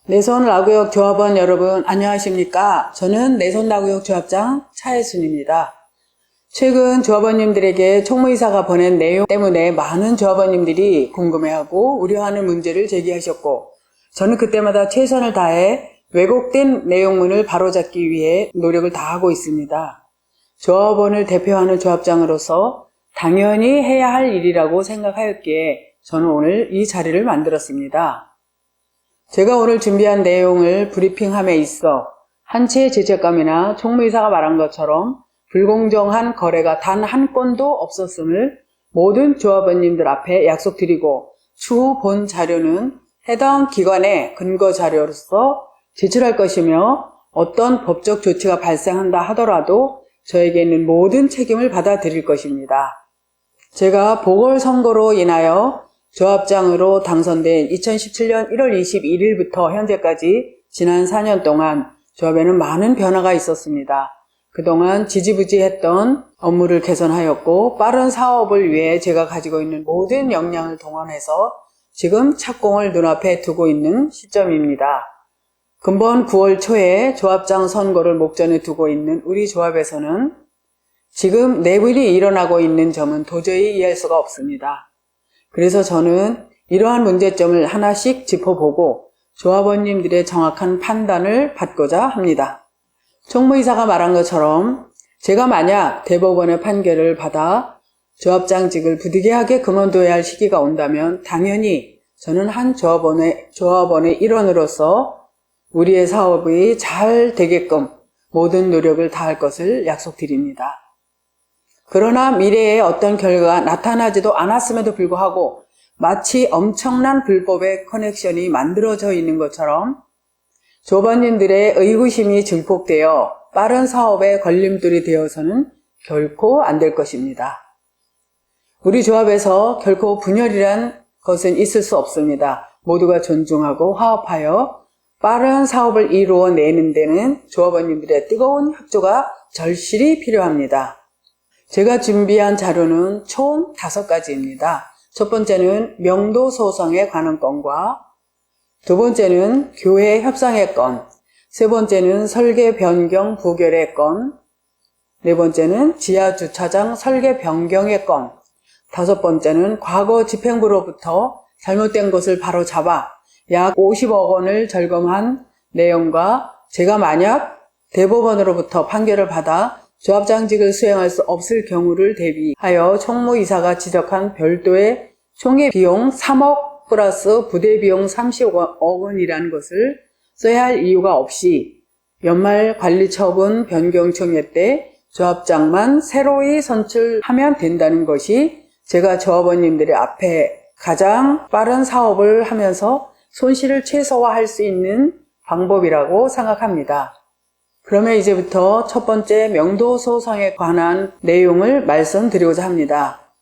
내손나구역 조합원 여러분 안녕하십니까? 저는 내손나구역 조합장 차혜순입니다. 최근 조합원님들에게 총무이사가 보낸 내용 때문에 많은 조합원님들이 궁금해하고 우려하는 문제를 제기하셨고, 저는 그때마다 최선을 다해 왜곡된 내용문을 바로잡기 위해 노력을 다하고 있습니다. 조합원을 대표하는 조합장으로서 당연히 해야 할 일이라고 생각하였기에 저는 오늘 이 자리를 만들었습니다. 제가 오늘 준비한 내용을 브리핑함에 있어 한치의 죄책감이나 총무이사가 말한 것처럼 불공정한 거래가 단 한 건도 없었음을 모든 조합원님들 앞에 약속드리고, 추후 본 자료는 해당 기관의 근거 자료로서 제출할 것이며, 어떤 법적 조치가 발생한다 하더라도 저에게는 모든 책임을 받아들일 것입니다. 제가 보궐선거로 인하여 조합장으로 당선된 2017년 1월 21일부터 현재까지 지난 4년 동안 조합에는 많은 변화가 있었습니다. 그동안 지지부지했던 업무를 개선하였고, 빠른 사업을 위해 제가 가지고 있는 모든 역량을 동원해서 지금 착공을 눈앞에 두고 있는 시점입니다. 금번 9월 초에 조합장 선거를 목전에 두고 있는 우리 조합에서는 지금 내분이 일어나고 있는 점은 도저히 이해할 수가 없습니다. 그래서 저는 이러한 문제점을 하나씩 짚어보고 조합원님들의 정확한 판단을 받고자 합니다. 총무이사가 말한 것처럼 제가 만약 대법원의 판결을 받아 조합장직을 부득이하게 그만둬야 할 시기가 온다면 당연히 저는 한 조합원의 일원으로서 우리의 사업이 잘 되게끔 모든 노력을 다할 것을 약속드립니다. 그러나 미래에 어떤 결과가 나타나지도 않았음에도 불구하고 마치 엄청난 불법의 커넥션이 만들어져 있는 것처럼 조합원님들의 의구심이 증폭되어 빠른 사업의 걸림돌이 되어서는 결코 안 될 것입니다. 우리 조합에서 결코 분열이란 것은 있을 수 없습니다. 모두가 존중하고 화합하여 빠른 사업을 이루어내는 데는 조합원님들의 뜨거운 협조가 절실히 필요합니다. 제가 준비한 자료는 총 5가지입니다. 첫 번째는 명도 소송에 관한 건과, 두 번째는 교회 협상의 건, 세 번째는 설계 변경 부결의 건, 네 번째는 지하 주차장 설계 변경의 건, 다섯 번째는 과거 집행부로부터 잘못된 것을 바로잡아 약 50억 원을 절감한 내용과, 제가 만약 대법원으로부터 판결을 받아 조합장직을 수행할 수 없을 경우를 대비하여 총무이사가 지적한 별도의 총회 비용 3억 플러스 부대 비용 30억 원이라는 것을 써야 할 이유가 없이 연말 관리처분 변경총회 때 조합장만 새로이 선출하면 된다는 것이 제가 조합원님들의 앞에 가장 빠른 사업을 하면서 손실을 최소화할 수 있는 방법이라고 생각합니다. 그러면 이제부터 첫 번째 명도 소송에 관한 내용을 말씀드리고자 합니다.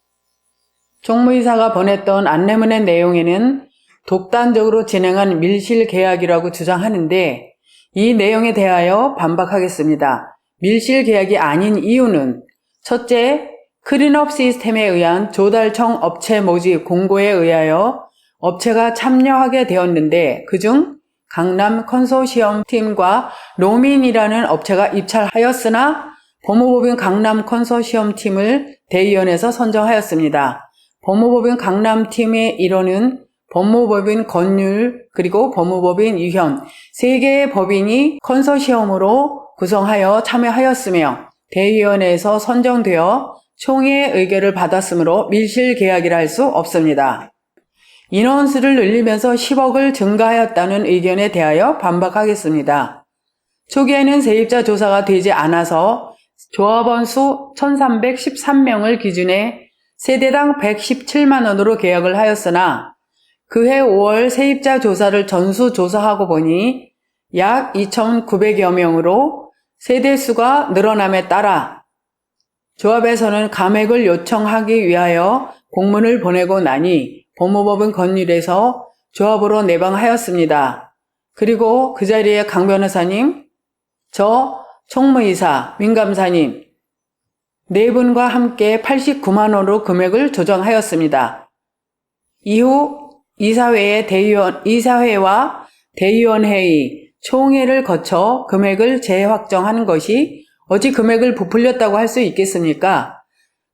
총무이사가 보냈던 안내문의 내용에는 독단적으로 진행한 밀실 계약이라고 주장하는데, 이 내용에 대하여 반박하겠습니다. 밀실 계약이 아닌 이유는, 첫째, 클린업 시스템에 의한 조달청 업체 모집 공고에 의하여 업체가 참여하게 되었는데, 그중 강남 컨소시엄 팀과 로민이라는 업체가 입찰하였으나 법무법인 강남 컨소시엄 팀을 대의원에서 선정하였습니다. 법무법인 강남 팀의 일원은 법무법인 건율 그리고 법무법인 유현 3개의 법인이 컨소시엄으로 구성하여 참여하였으며 대의원에서 선정되어 총회의 의결을 받았으므로 밀실 계약이라 할 수 없습니다. 인원수를 늘리면서 10억을 증가하였다는 의견에 대하여 반박하겠습니다. 초기에는 세입자 조사가 되지 않아서 조합원 수 1313명을 기준에 세대당 117만 원으로 계약을 하였으나 그해 5월 세입자 조사를 전수조사하고 보니 약 2,900여 명으로 세대수가 늘어남에 따라 조합에서는 감액을 요청하기 위하여 공문을 보내고 나니 법무법인 건율에서 조합으로 내방하였습니다. 그리고 그 자리에 강 변호사님, 저 총무이사, 민감사님 네 분과 함께 89만 원으로 금액을 조정하였습니다. 이후 이사회의 대의원, 이사회와 대의원회의, 총회를 거쳐 금액을 재확정하는 것이 어찌 금액을 부풀렸다고 할 수 있겠습니까?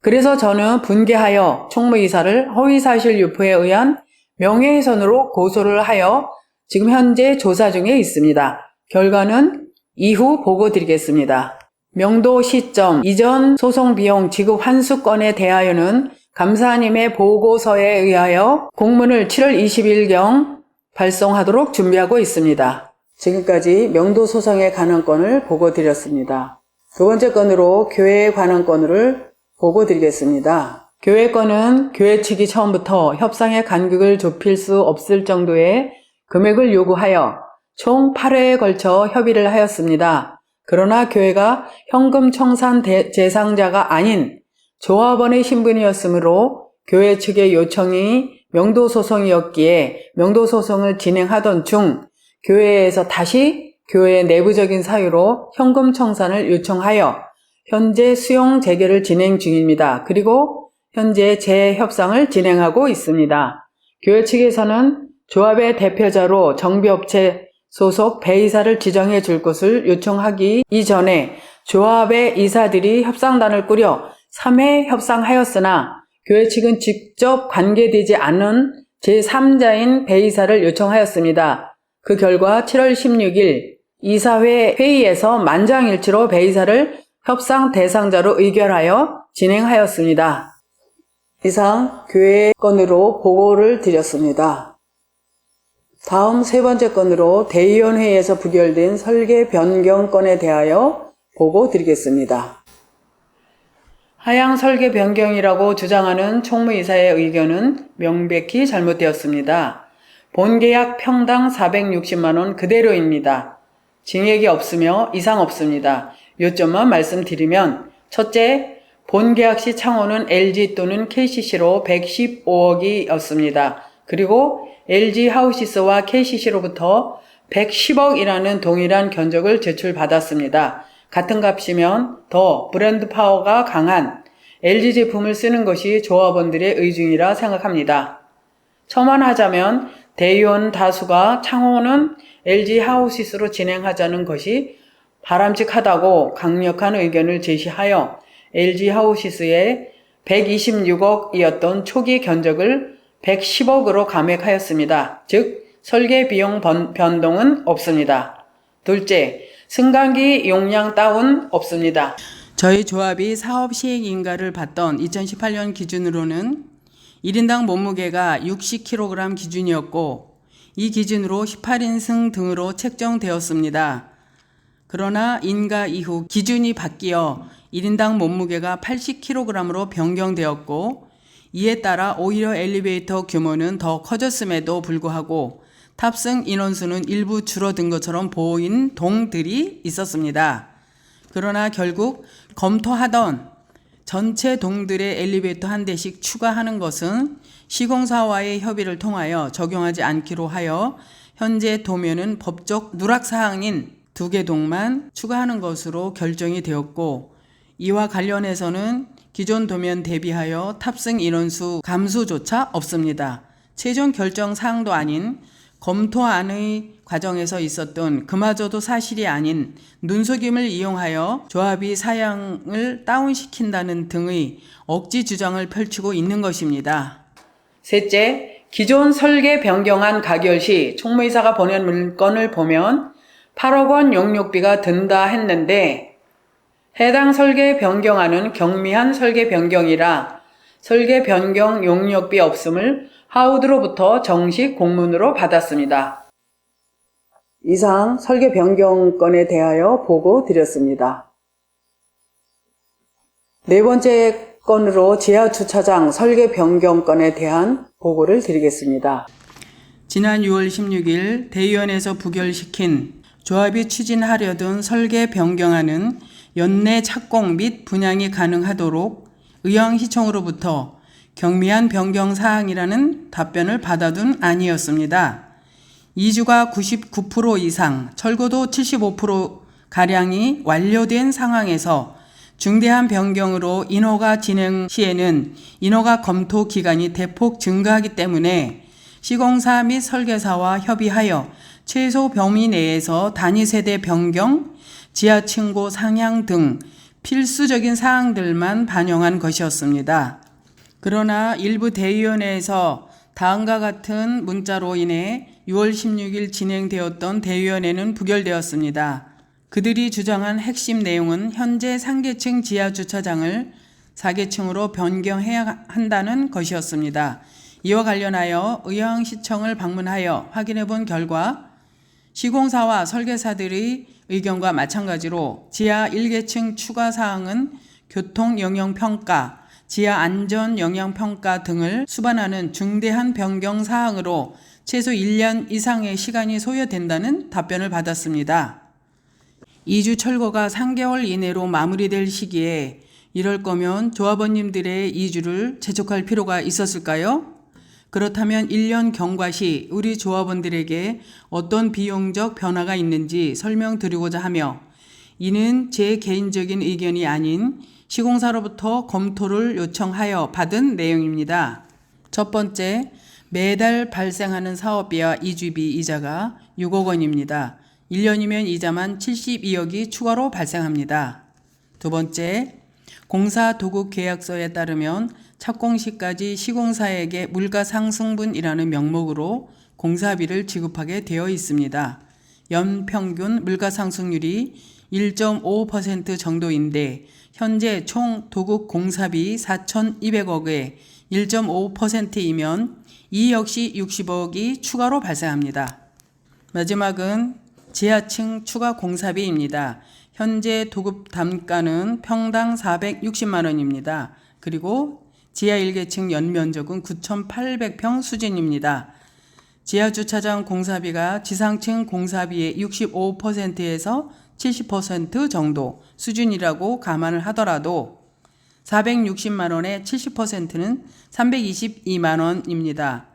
그래서 저는 분개하여 총무이사를 허위사실 유포에 의한 명예훼손으로 고소를 하여 지금 현재 조사 중에 있습니다. 결과는 이후 보고 드리겠습니다. 명도 시점, 이전 소송 비용 지급 환수 건에 대하여는 감사님의 보고서에 의하여 공문을 7월 20일경 발송하도록 준비하고 있습니다. 지금까지 명도 소송에 관한 건을 보고 드렸습니다. 두 번째 건으로 교회에 관한 건을 보고 드리겠습니다. 교회 건은 교회 측이 처음부터 협상의 간격을 좁힐 수 없을 정도의 금액을 요구하여 총 8회에 걸쳐 협의를 하였습니다. 그러나 교회가 현금 청산 대상자가 아닌 조합원의 신분이었으므로 교회 측의 요청이 명도소송이었기에 명도소송을 진행하던 중 교회에서 다시 교회의 내부적인 사유로 현금 청산을 요청하여 현재 수용 재개를 진행 중입니다. 그리고 현재 재협상을 진행하고 있습니다. 교회 측에서는 조합의 대표자로 정비업체 소속 배이사를 지정해 줄 것을 요청하기 이전에 조합의 이사들이 협상단을 꾸려 3회 협상하였으나 교회 측은 직접 관계되지 않은 제3자인 배이사를 요청하였습니다. 그 결과 7월 16일 이사회 회의에서 만장일치로 배이사를 협상 대상자로 의결하여 진행하였습니다. 이상 교회 건으로 보고를 드렸습니다. 다음 세 번째 건으로 대의원회의에서 부결된 설계 변경 건에 대하여 보고 드리겠습니다. 하향 설계 변경이라고 주장하는 총무이사의 의견은 명백히 잘못되었습니다. 본계약 평당 460만원 그대로입니다. 징액이 없으며 이상 없습니다. 요점만 말씀드리면 첫째, 본계약 시 창호는 LG 또는 KCC로 115억이었습니다. 그리고 LG 하우시스와 KCC로부터 110억이라는 동일한 견적을 제출받았습니다. 같은 값이면 더 브랜드 파워가 강한 LG 제품을 쓰는 것이 조합원들의 의중이라 생각합니다. 첨언하자면 대의원 다수가 창호는 LG 하우시스로 진행하자는 것이 바람직하다고 강력한 의견을 제시하여 LG 하우시스의 126억이었던 초기 견적을 110억으로 감액하였습니다. 즉 설계 비용 변동은 없습니다. 둘째, 승강기 용량 다운 없습니다. 저희 조합이 사업 시행 인가를 받던 2018년 기준으로는 1인당 몸무게가 60kg 기준이었고 이 기준으로 18인승 등으로 책정되었습니다. 그러나 인가 이후 기준이 바뀌어 1인당 몸무게가 80kg으로 변경되었고 이에 따라 오히려 엘리베이터 규모는 더 커졌음에도 불구하고 탑승 인원수는 일부 줄어든 것처럼 보인 동들이 있었습니다. 그러나 결국 검토하던 전체 동들의 엘리베이터 한 대씩 추가하는 것은 시공사와의 협의를 통하여 적용하지 않기로 하여 현재 도면은 법적 누락사항인 2개 동만 추가하는 것으로 결정이 되었고 이와 관련해서는 기존 도면 대비하여 탑승 인원수 감수조차 없습니다. 최종 결정 사항도 아닌 검토안의 과정에서 있었던 그마저도 사실이 아닌 눈속임을 이용하여 조합이 사양을 다운시킨다는 등의 억지 주장을 펼치고 있는 것입니다. 셋째, 기존 설계 변경안 가결 시 총무이사가 보낸 문건을 보면 8억 원 용역비가 든다 했는데 해당 설계 변경안은 경미한 설계 변경이라 설계 변경 용역비 없음을 하우드로부터 정식 공문으로 받았습니다. 이상 설계 변경 건에 대하여 보고 드렸습니다. 네 번째 건으로 지하주차장 설계 변경 건에 대한 보고를 드리겠습니다. 지난 6월 16일 대의원에서 부결시킨 조합이 추진하려던 설계 변경안은 연내 착공 및 분양이 가능하도록 의왕시청으로부터 경미한 변경 사항이라는 답변을 받아둔 안이었습니다. 이주가 99% 이상, 철거도 75%가량이 완료된 상황에서 중대한 변경으로 인허가 진행 시에는 인허가 검토 기간이 대폭 증가하기 때문에 시공사 및 설계사와 협의하여 최소 범위 내에서 단위 세대 변경, 지하층고 상향 등 필수적인 사항들만 반영한 것이었습니다. 그러나 일부 대의원회에서 다음과 같은 문자로 인해 6월 16일 진행되었던 대의원회는 부결되었습니다. 그들이 주장한 핵심 내용은 현재 3계층 지하 주차장을 4계층으로 변경해야 한다는 것이었습니다. 이와 관련하여 의왕시청을 방문하여 확인해 본 결과 시공사와 설계사들의 의견과 마찬가지로 지하 1계층 추가 사항은 교통영향평가, 지하 안전영향평가 등을 수반하는 중대한 변경 사항으로 최소 1년 이상의 시간이 소요된다는 답변을 받았습니다. 2주 철거가 3개월 이내로 마무리될 시기에 이럴 거면 조합원님들의 2주를 재촉할 필요가 있었을까요? 그렇다면 1년 경과 시 우리 조합원들에게 어떤 비용적 변화가 있는지 설명드리고자 하며, 이는 제 개인적인 의견이 아닌 시공사로부터 검토를 요청하여 받은 내용입니다. 첫 번째, 매달 발생하는 사업비와 이주비 이자가 6억 원입니다. 1년이면 이자만 72억이 추가로 발생합니다. 두 번째, 공사 도급 계약서에 따르면 착공 시까지 시공사에게 물가상승분이라는 명목으로 공사비를 지급하게 되어 있습니다. 연평균 물가상승률이 1.5% 정도인데 현재 총 도급 공사비 4,200억에 1.5%이면 이 역시 60억이 추가로 발생합니다. 마지막은 지하층 추가 공사비입니다. 현재 도급 단가는 평당 460만 원입니다. 그리고 지하 1계층 연면적은 9,800평 수준입니다. 지하 주차장 공사비가 지상층 공사비의 65%에서 70% 정도 수준이라고 감안을 하더라도 460만 원의 70%는 322만 원입니다.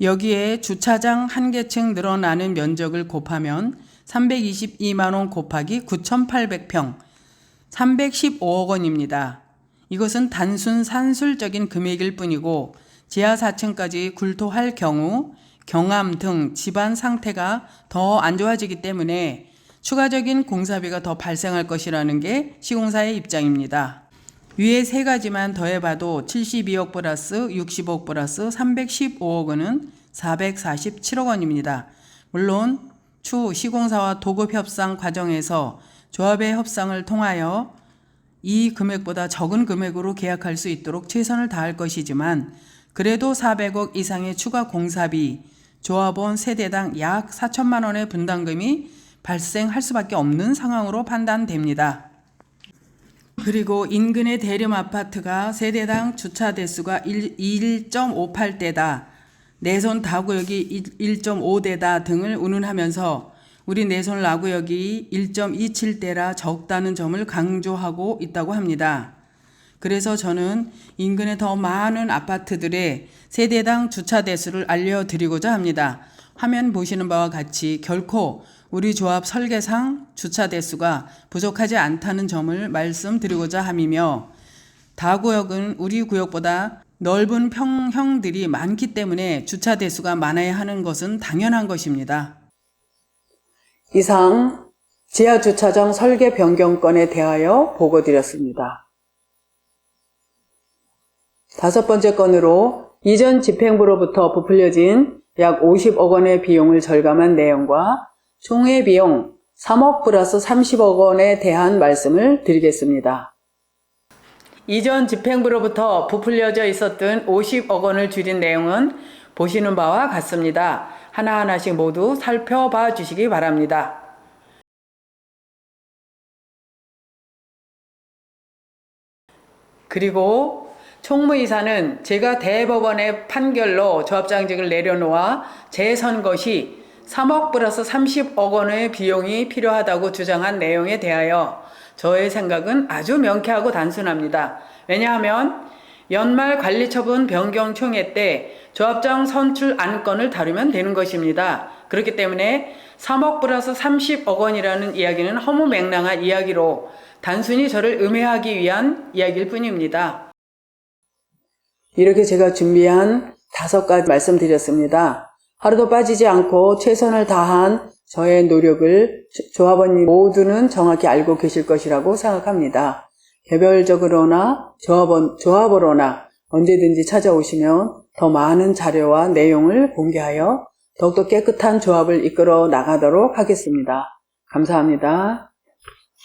여기에 주차장 1계층 늘어나는 면적을 곱하면 322만 원 곱하기 9,800평, 315억 원입니다. 이것은 단순 산술적인 금액일 뿐이고 지하 4층까지 굴토할 경우 경암 등 집안 상태가 더 안 좋아지기 때문에 추가적인 공사비가 더 발생할 것이라는 게 시공사의 입장입니다. 위에 세 가지만 더해봐도 72억 플러스 60억 플러스 315억 원은 447억 원입니다. 물론 추후 시공사와 도급 협상 과정에서 조합의 협상을 통하여 이 금액보다 적은 금액으로 계약할 수 있도록 최선을 다할 것이지만 그래도 400억 이상의 추가 공사비, 조합원 세대당 약 4천만 원의 분담금이 발생할 수밖에 없는 상황으로 판단됩니다. 그리고 인근의 대림 아파트가 세대당 주차 대수가 1.58대다, 내손 다구역이 1.5대다 등을 운운하면서 우리 내손 라구역이 1.27대라 적다는 점을 강조하고 있다고 합니다. 그래서 저는 인근의 더 많은 아파트들의 세대당 주차 대수를 알려드리고자 합니다. 화면 보시는 바와 같이 결코 우리 조합 설계상 주차 대수가 부족하지 않다는 점을 말씀드리고자 함이며, 다구역은 우리 구역보다 넓은 평형들이 많기 때문에 주차 대수가 많아야 하는 것은 당연한 것입니다. 이상 지하 주차장 설계 변경건에 대하여 보고드렸습니다. 다섯 번째 건으로 이전 집행부로부터 부풀려진 약 50억 원의 비용을 절감한 내용과 총회 비용 3억 플러스 30억 원에 대한 말씀을 드리겠습니다. 이전 집행부로부터 부풀려져 있었던 50억 원을 줄인 내용은 보시는 바와 같습니다. 하나하나씩 모두 살펴봐 주시기 바랍니다. 그리고 총무이사는 제가 대법원의 판결로 조합장직을 내려놓아 재선거 시 3억 플러스 30억 원의 비용이 필요하다고 주장한 내용에 대하여 저의 생각은 아주 명쾌하고 단순합니다. 왜냐하면 연말 관리처분 변경 총회 때 조합장 선출 안건을 다루면 되는 것입니다. 그렇기 때문에 3억 플러스 30억 원이라는 이야기는 허무맹랑한 이야기로 단순히 저를 음해하기 위한 이야기일 뿐입니다. 이렇게 제가 준비한 5가지 말씀드렸습니다. 하루도 빠지지 않고 최선을 다한 저의 노력을 조합원님 모두는 정확히 알고 계실 것이라고 생각합니다. 개별적으로나 조합으로나 언제든지 찾아오시면 더 많은 자료와 내용을 공개하여 더욱더 깨끗한 조합을 이끌어 나가도록 하겠습니다. 감사합니다.